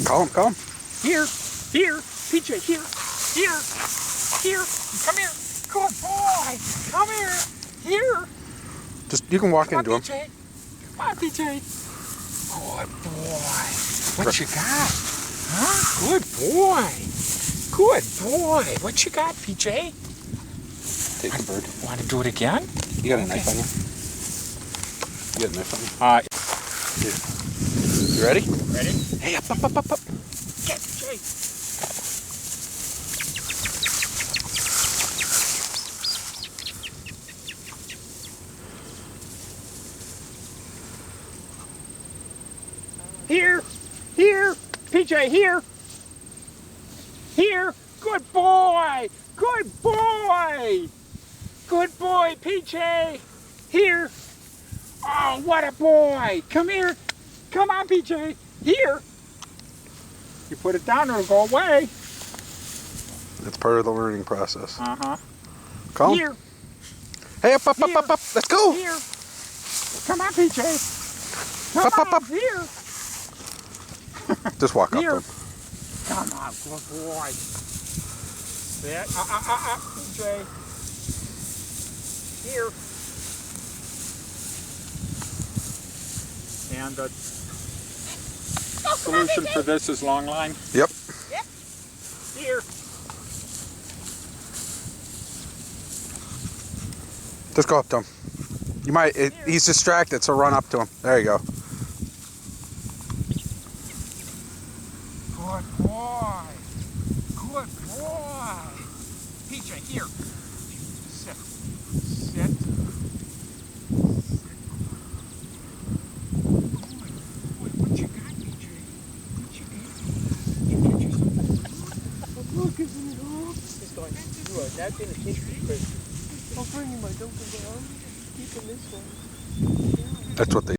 Call him, call him. Here, PJ, here, come here. Good boy, come here. Just, you can walk Come on, into him. PJ. Come on, PJ. Good boy. What you got? Huh? Good boy. Good boy. What you got, PJ? Take the bird. Want to do it again? You got a knife on you? You got a knife on you? Here. You ready? Ready? Hey, up. Get PJ. Here, PJ, here. Good boy, PJ. Here. Oh, what a boy. Come here. Come on, PJ. Here. You put it down, it'll go away. It's part of the learning process. Uh-huh. Call him. Here. Hey, up. Let's go. Here. Come on, PJ. Come Up. on, here. Just walk Here. up to him. Come on, good boy. Sit. PJ. Here. And the solution for this is long line. Yep. Here. Just go up to him. You might, he's distracted, so run up to him. There you go. Good boy. Good boy. PJ, here. Sit. What you got, PJ? What you got? Look, isn't it all? It's going to do it. That's in the kitchen. I'll bring you my Dunkin' Donuts. Keeping this one. That's what they